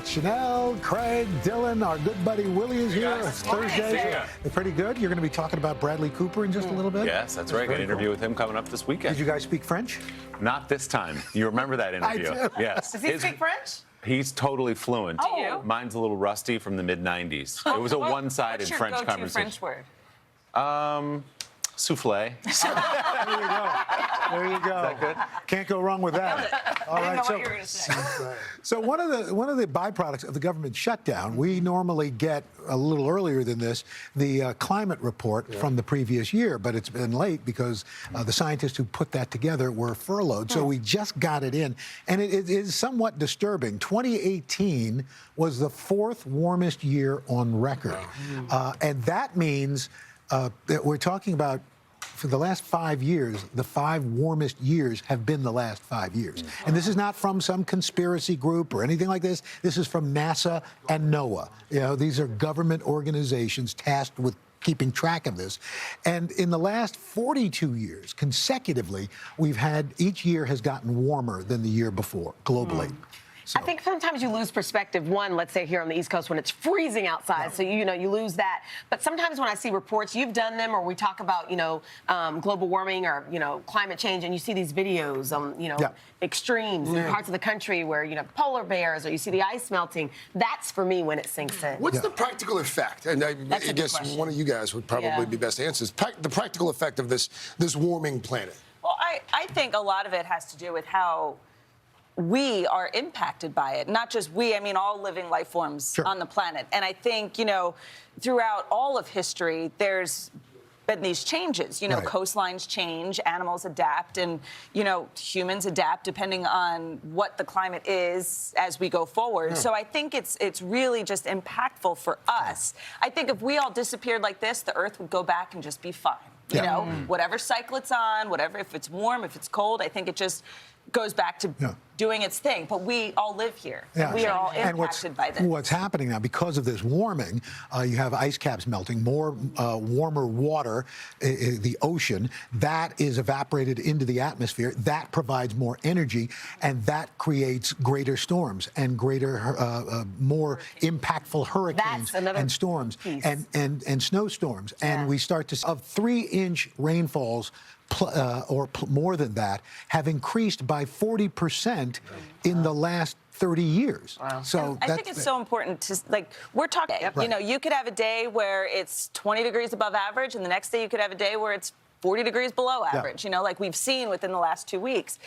Chanel, Craig, Dylan, our good buddy Willie is here. It's Thursday. They're pretty good. You're going to be talking about Bradley Cooper in just a little bit? Yes, that's right. Got an interview with him coming up this weekend. Did you guys speak French? Not this time. You remember that interview? I do. Yes. Does he speak French? He's totally fluent. Do you? Mine's a little rusty from the mid-'90s. It was a one-sided French conversation. What's your go-to French word? Souffle. There you go. There you go. Is that good? Can't go wrong with that. All I didn't know so, what you were going to say. So one of the byproducts of the government shutdown, we normally get a little earlier than this the climate report from the previous year, but it's been late because the scientists who put that together were furloughed. So we just got it in, and it is somewhat disturbing. 2018 was the fourth warmest year on record, and that means that we're talking about. For the last 5 years, the 5 warmest years have been the last 5 years. And this is not from some conspiracy group or anything like this. This is from NASA and NOAA. You know, these are government organizations tasked with keeping track of this. And in the last 42 years, consecutively, we've had, each year has gotten warmer than the year before, globally. I think sometimes you lose perspective. One, let's say here on the East Coast when it's freezing outside, so you lose that. But sometimes when I see reports, you've done them, or we talk about global warming or climate change, and you see these videos on extremes in parts of the country where polar bears or you see the ice melting. That's for me when it sinks in. What's the practical effect? And I guess one of you guys would probably be best to answer this. The practical effect of this warming planet. Well, I think a lot of it has to do with how we are impacted by it. Not just we, I mean all living life forms on the planet. And I think, throughout all of history, there's been these changes. Coastlines change, animals adapt, and, humans adapt depending on what the climate is as we go forward. So I think it's really just impactful for us. I think if we all disappeared like this, the Earth would go back and just be fine. Whatever cycle it's on, if it's warm, if it's cold, I think it just goes back to doing its thing. But we all live here. And we are all impacted by this. What's happening now, because of this warming, you have ice caps melting, more warmer water, the ocean, that is evaporated into the atmosphere. That provides more energy, and that creates greater storms and more impactful hurricanes and storms and snowstorms. And we start to see of 3-inch rainfalls or more than that, have increased by 40% in the last 30 years. Wow. So I think it's so important to, we're talking, you could have a day where it's 20 degrees above average, and the next day you could have a day where it's 40 degrees below average, like we've seen within the last 2 weeks.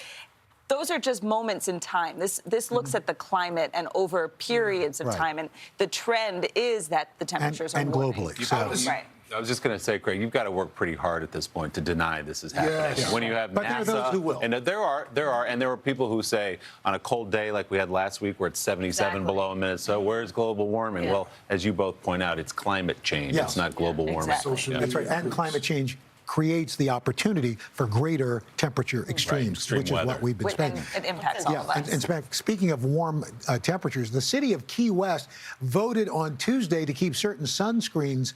Those are just moments in time. This looks at the climate and over periods of time, and the trend is that the temperatures are warming. And globally. I was just going to say, Craig, you've got to work pretty hard at this point to deny this is happening. When you have but NASA, there are those who will. And there are people who say on a cold day like we had last week where it's 77 below in Minnesota, where's global warming? Well, as you both point out, it's climate change. It's not global warming. That's right. And climate change creates the opportunity for greater temperature extremes, which is what we've been spending. It impacts all of us. And speaking of warm temperatures, the city of Key West voted on Tuesday to keep certain sunscreens,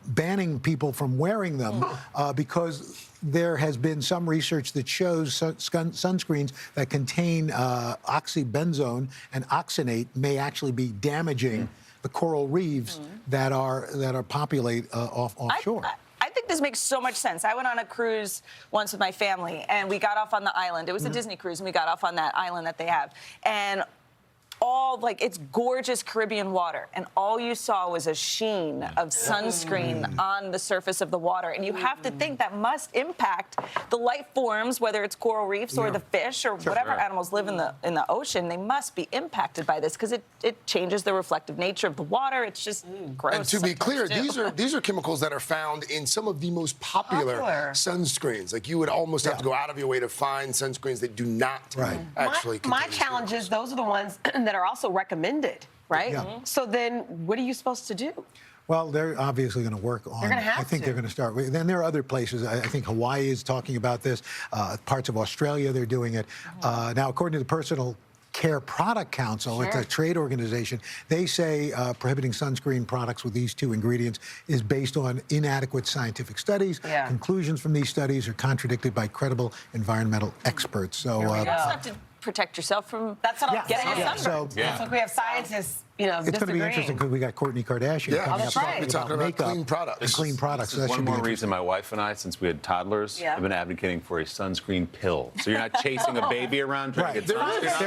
banning people from wearing them because there has been some research that shows sunscreens that contain oxybenzone and oxynate may actually be damaging the coral reefs that populate offshore. I think this makes so much sense. I went on a cruise once with my family, and we got off on the island. It was a Disney cruise, and we got off on that island that they have. And it's gorgeous Caribbean water, and all you saw was a sheen of sunscreen on the surface of the water. And you have to think that must impact the life forms, whether it's coral reefs or the fish or whatever animals live in the ocean. They must be impacted by this because it changes the reflective nature of the water. It's just gross. And to be clear, these are chemicals that are found in some of the most popular sunscreens. Like you would almost have to go out of your way to find sunscreens that do not actually contain my challenge is those are the ones that are also recommended, right? So then what are you supposed to do? Well, they're obviously going to work on. They're going to have I think they're going to start. Then there are other places. I think Hawaii is talking about this. Parts of Australia, they're doing it. Now, according to the Personal Care Product Council, it's a trade organization, they say prohibiting sunscreen products with these 2 ingredients is based on inadequate scientific studies. Conclusions from these studies are contradicted by credible environmental experts. So protect yourself from That's what I'm getting saying. a sunburn. Yeah. That's what we have scientists, you know, It's going to be interesting because we got Kourtney Kardashian Yeah, coming that's up right. talking about makeup clean products. and clean products. So that One should be more interesting. reason my wife and I, since we had toddlers, have been advocating for a sunscreen pill. So you're not chasing a baby around trying to get sunscreen.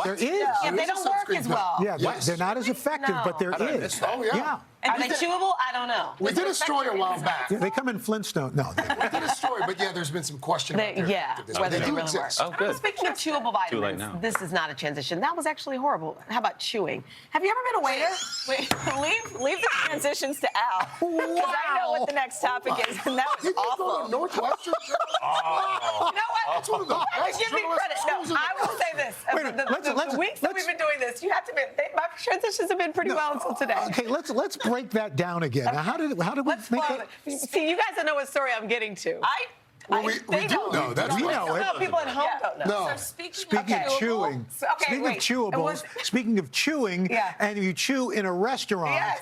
There is. Yeah, they don't work as well. Yeah, they're not as effective, but there did I is. miss that? Oh, yeah. Are they chewable? I don't know. We did a story a while back. Yeah, they come in Flintstone. No. We did a story, but yeah, there's been some question about their effectiveness. Whether They they do really work. exist. Oh, good. Speaking of chewable Too late vitamins, now. this is not a transition. That was actually horrible. How about chewing? Have you ever been a waiter? Wait, leave the transitions to Al. Because I know what the next topic is, and that was Did you go awful. to Northwestern? You know what? That's one of the best Give me credit. No, schools in the I will say this. Wait a minute, The weeks that we've been doing this, you have to be. My transitions have been pretty well until today. Okay, let's break that down again. Now, how did we Let's make flow it? it. See, you guys don't know what story I'm getting to. Well, we they do don't. know. That's We right. know it. No, people at home don't know. No. So speaking Speaking of of chewing, Okay, speaking wait. of chewables, speaking of chewing, Yeah. and you chew in a restaurant. Yes,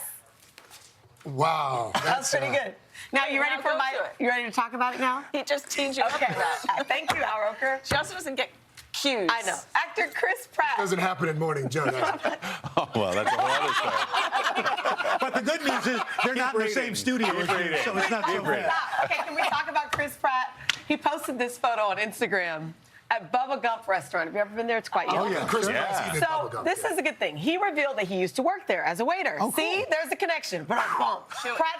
Wow. that's pretty good. Now you ready Now for go my? to it. You ready to talk about it now? He just teed you up Okay. for that. Thank you, Al Roker. She also doesn't get cues. I know. Actor Chris Pratt. Doesn't happen in Morning Joe. does it? Oh, well, that's a whole other story. But the good news is they're not in the same studio as you, so it's not so bad. Okay, can we talk about Chris Pratt? He posted this photo on Instagram at Bubba Gump restaurant. Have you ever been there? It's quite Oh, yummy. yeah. Chris sure. Pratt's eating So bubblegum, this yeah. is a good thing. He revealed that he used to work there as a waiter. Oh, cool. See, there's a connection. Pratt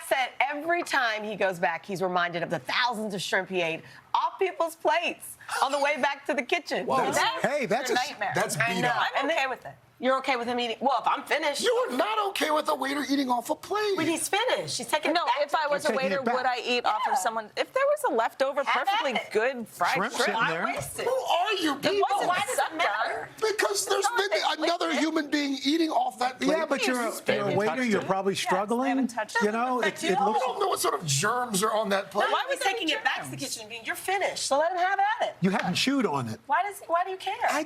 said every time he goes back, he's reminded of the thousands of shrimp he ate off people's plates on the way back to the kitchen. Whoa. Hey, that's a a nightmare. That's I beat know. up. I'm okay with it. You're okay with him eating? Well, if I'm finished. You're not okay with a waiter eating off a plate. When he's finished, he's taking No, it back. if I was a taking it waiter, back. would I eat off of someone? If there was a leftover, Have perfectly at it. good fried Shrimp shrimp, sitting there. Why waste it? Who are you people? wasn't Why does it sucked matter? Because there's No, been they another licked it. human being eating off that plate. Yeah, but you're They a haven't waiter. touched You're it. probably they struggling. haven't touched it. You know, Doesn't it affect you. I looks. don't know what sort of germs are on that plate. Why are we taking it back to the kitchen and being, you're finished, so let him have at it. You haven't chewed on it. Why do you care? I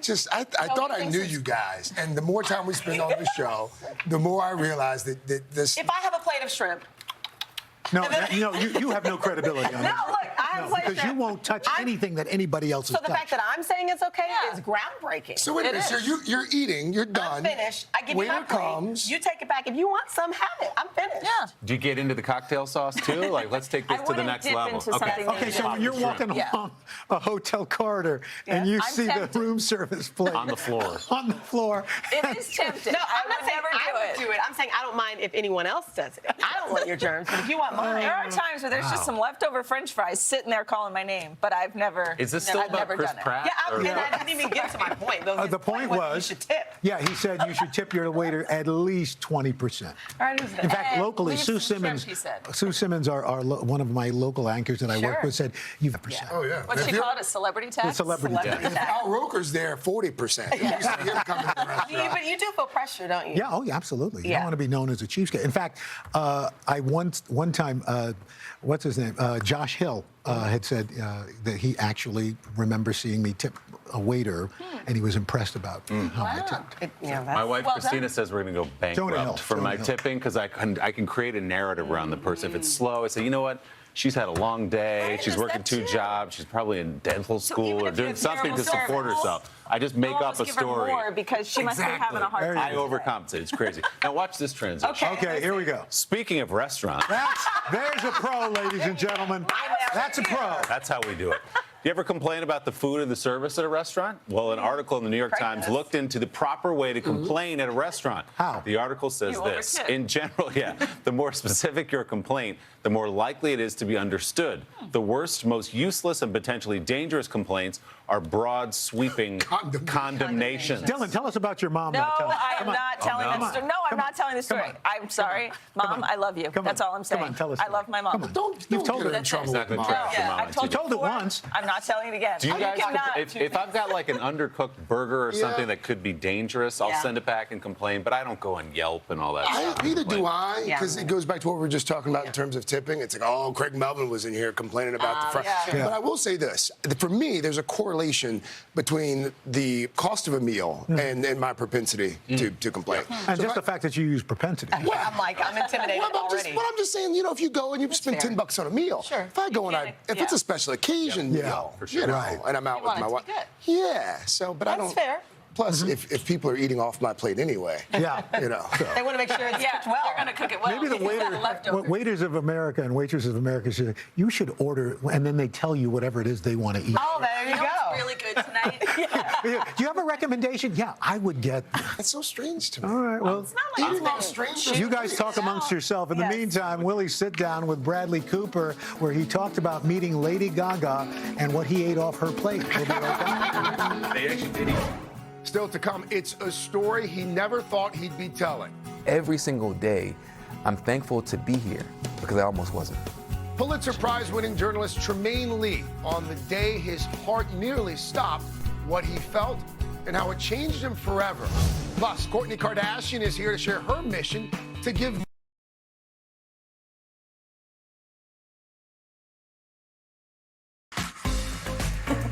thought I knew you guys, and the more time we spend on the show, the more I realize that this. If I have a plate of shrimp, No, you have no credibility on no, it. look, I have a plate of Because you shrimp. won't touch I'm- anything that anybody else has So the fact touched. that I'm saying it's okay Yeah. is groundbreaking. So wait a It minute. So is. you're eating. You're I'm done. finished. I give Waiter you my plate. comes. You take it back. If you want some, have it. I'm finished. Yeah. Do you get into the cocktail sauce too? Like, let's take this I to the wouldn't next dip level. into something Okay, so when you're walking Yeah. along a hotel corridor and you I'm see the tempted. room service plate On the floor. on the floor. It is tempting. No, I I'm not would saying never I would do do it. I'm saying I don't mind if anyone else does it. I don't want your germs, but if you want mine, There are times where there's just some leftover French fries sitting there calling my name, but I've never. Is this still I've about never Chris done it. Pratt? yeah, or- and I didn't even get to my point. The point was, you should tip. yeah, he said you should tip your waiter at least 20%. All right, who's In fact, And locally, leave Sue some shrimp, Simmons, he said. Sue Simmons, one of my local anchors that I work Sure. with, said you've percent. Oh yeah. What's If she you're- call it? A celebrity tax? celebrity tax. If Al Roker's there, 40%. You see him coming to the restaurant. But you do feel pressure, don't you? Yeah, oh yeah, absolutely. You Yeah. don't want to be known as a cheapskate. In fact, I one time, what's his name? Josh Hill had said that he actually remembers seeing me tip a waiter, and he was impressed about how I tipped. My wife Well Christina done. says we're going to go Jonah Hill, bankrupt for Jonah my Hill. tipping because I can create a narrative around the person. If it's slow, I say, you know what? She's had a long day. I She's working understand 2 too. jobs. She's probably in dental school even or if you doing have something to terrible support service, herself. I just make I'll up a almost give her story. more because she must be having a hard There you time. I overcompensate. It's crazy. Now watch this transition. Okay, here we go. Speaking of restaurants, There's a pro, ladies and gentlemen. That's a pro. that's how we do it. Do you ever complain about the food or the service at a restaurant? Well, an article in the New York Times looked into the proper way to complain at a restaurant. How? The article says You this. overtip. In general, the more specific your complaint, the more likely it is to be understood. The worst, most useless, and potentially dangerous complaints are broad, sweeping condemnations. Dylan, tell us about your mom. No, now. Tell us. I am Come on. not telling no? the story. No, I'm not telling the story. on. I'm sorry. Mom, I love you. Come on. That's all I'm saying. Come on, tell us. I love my mom. Come on. Don't You've told get her her. in trouble. He's not with gonna mom. trash your mom I've on told TV. you told it before. once. I'm not telling it again. Do you guys, cannot. if I've got like an undercooked burger or something Yeah. that could be dangerous, I'll Yeah. send it back and complain, but I don't go on Yelp and all that stuff. Neither do I, Yeah. because it goes back to what we were just talking about in terms of tipping. It's like, oh, Craig Melvin was in here complaining about the front. yeah. But I will say this. For me, there's a correlation between the cost of a meal and my propensity to complain. And So just if I- the fact that you use propensity. I'm intimidated Well, I'm just, already. but I'm just saying, if you go and you spend fair. $10 on a meal, Sure. if I go and if it's a special occasion meal, well. For sure. You know, Right. and I'm out with want my it to wife. be good. Yeah. So, but I That's don't. fair. Plus, if people are eating off my plate anyway, Yeah. you know. They want to make sure it's Yeah, cooked well. they're going to cook it well. Maybe the It's not leftovers. waiters of America and waitresses of America should, you should order, and then they tell you whatever it is they want to eat. Oh, there you You know go. what's really good tonight? Do you have a recommendation? Yeah, I would get. It's so strange to me. All right, well, It's not like Eating it's off strangers. you guys talk amongst yourself. In the Yes. meantime, Willie's sit down with Bradley Cooper, where he talked about meeting Lady Gaga and what he ate off her plate. We'll be right back. They actually did eat. Still to come, it's a story he never thought he'd be telling. Every single day, I'm thankful to be here because I almost wasn't. Pulitzer Prize-winning journalist Tremaine Lee on the day his heart nearly stopped, what he felt, and how it changed him forever. Plus, Kourtney Kardashian is here to share her mission to give.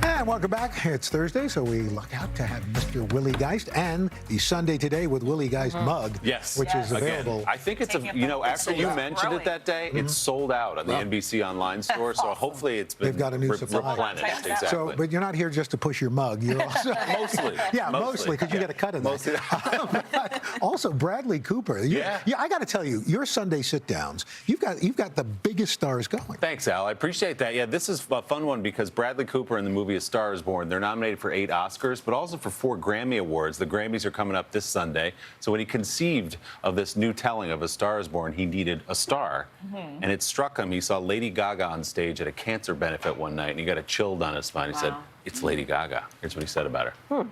And welcome back. It's Thursday, so we luck out to have Mr. Willie Geist and the Sunday Today with Willie Geist mug, Yes. which is available. Again, I think it's Taking you know, it after sold you out. mentioned Growing. it that day, it's sold out on the NBC online store. So hopefully it's been They've got a new supply. replenished. Exactly. So, but you're not here just to push your mug. You're also mostly. yeah, mostly because you get a cut of Mostly. that. But also, Bradley Cooper. Yeah. I got to tell you, your Sunday sit-downs. You've got the biggest stars going. Thanks, Al. I appreciate that. Yeah, this is a fun one because Bradley Cooper in the movie A Star Is Born, they're nominated for 8 Oscars, but also for 4 Grammy Awards. The Grammys are coming up this Sunday. So when he conceived of this new telling of A Star Is Born, he needed a star. And it struck him. He saw Lady Gaga on stage at a cancer benefit one night, and he got a chill down his spine. He said, "It's Lady Gaga." Here's what he said about her.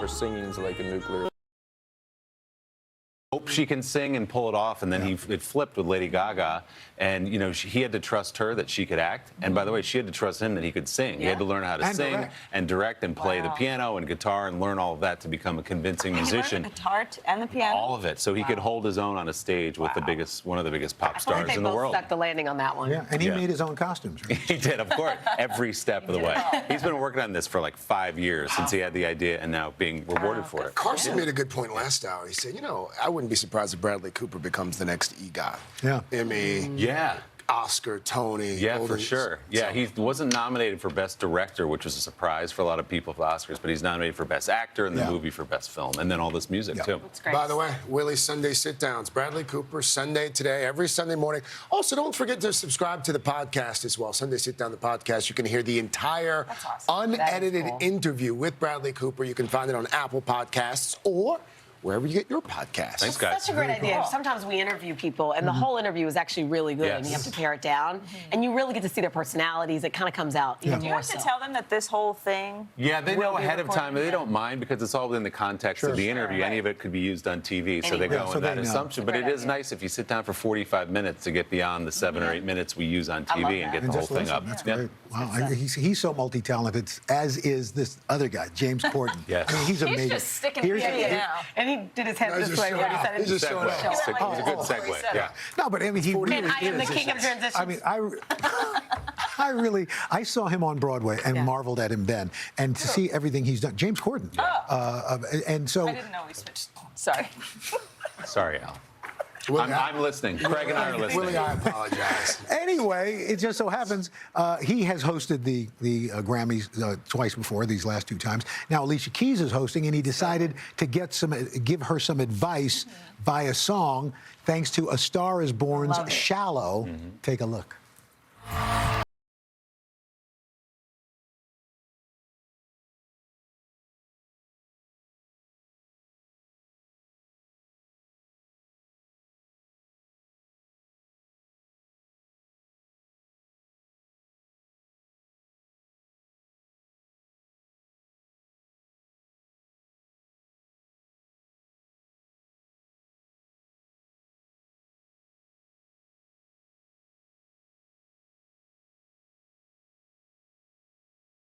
Her singing is like a nuclear. Hope she can sing and pull it off, and then it flipped with Lady Gaga, and you know he had to trust her that she could act, and by the way, she had to trust him that he could sing. He had to learn how to And sing direct. and direct and play the piano and guitar and learn all of that to become a convincing He learned musician. the guitar and the piano. All of it, so he could hold his own on a stage with one of the biggest pop I think stars they in the both world. stuck the landing on that one. Yeah, and he Yeah. made his own costumes. Right? He did, of course, every step of the way. He's been working on this for like 5 years since he had the idea, and now being rewarded for it. Carson made a good point last hour. He said, you know, I wouldn't be surprised if Bradley Cooper becomes the next EGOT. Yeah. Emmy, Yeah. Oscar, Tony. Yeah, for Golden- sure. Yeah, So- he wasn't nominated for Best Director, which was a surprise for a lot of people for the Oscars, but he's nominated for Best Actor and the Yeah. movie for Best Film, and then all this music, too. It's great. By the way, Willie's Sunday sit-downs. Bradley Cooper, Sunday Today, every Sunday morning. Also, don't forget to subscribe to the podcast as well. Sunday Sit Down, the podcast. You can hear the entire That's awesome. unedited That is cool. interview with Bradley Cooper. You can find it on Apple Podcasts or wherever you get your podcasts. Thanks, guys. Such a great idea. Sometimes we interview people, and the whole interview is actually really good, and you Yes. have to pare it down, and you really get to see their personalities. It kind of comes out even Do you more have to so. tell them that this whole thing? Yeah, they will know be ahead of time. recorded? They don't mind because it's all within the context of the interview. Any of it could be used on TV, so they Anyway. go Yeah, so with that they know. assumption. But it Great is idea. nice if you sit down for 45 minutes to get beyond the 7 or 8 minutes we use on I love TV and that. get And the whole just thing listen. up. That's Yeah. great. Wow, he's so multi-talented, as is this other guy, James Corden. Yes. I mean, he's amazing. He's just sticking Here's- to it now. And he did his head No, he's this just way showing when he off. said it. He's just showing Segue. off. It was a good Oh, segue. reset. Yeah. No, but I mean, he really And I am the is. king of transitions. I mean, I saw him on Broadway and marveled at him then, and to see everything he's done. James Corden. And so. I didn't know we switched. Sorry. Sorry, Al. Willie, I'm listening. Craig and I are listening. Willie, I apologize. Anyway, it just so happens he has hosted the Grammys twice before, these last 2 times. Now Alicia Keys is hosting, and he decided to give her some advice via song, thanks to A Star Is Born's Love it. "Shallow." Take a look.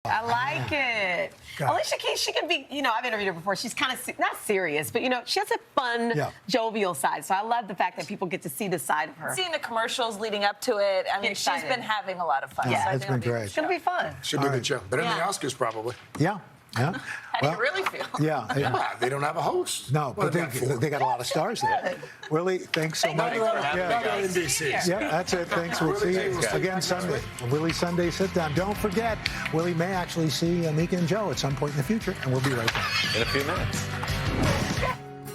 I like it. Got it. Alicia Keys, she can be, I've interviewed her before. She's kind of, not serious, but, she has a fun, jovial side. So I love the fact that people get to see this side of her. Seeing the commercials leading up to it, I mean, she's excited. been having a lot of fun. Yeah, so I it's think been it'll be a great. It's going to be fun. Should be a good show. Better than the Yeah. Oscars, probably. Yeah. Yeah. How do you really feel? Yeah. They don't have a host. No, but they got a lot of stars there. Willie, thanks so much. Another NBC. Yeah, that's it. Thanks. We'll see you again Sunday. Willie Sunday sit down. Don't forget, Willie may actually see Mika and Joe at some point in the future, and we'll be right back. In a few minutes.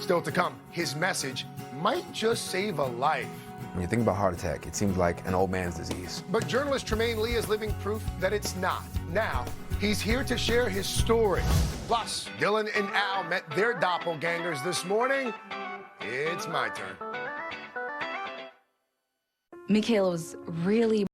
Still to come, his message might just save a life. When you think about heart attack, it seems like an old man's disease. But journalist Tremaine Lee is living proof that it's not. Now, he's here to share his story. Plus, Dylan and Al met their doppelgangers this morning. It's my turn. Michaela was really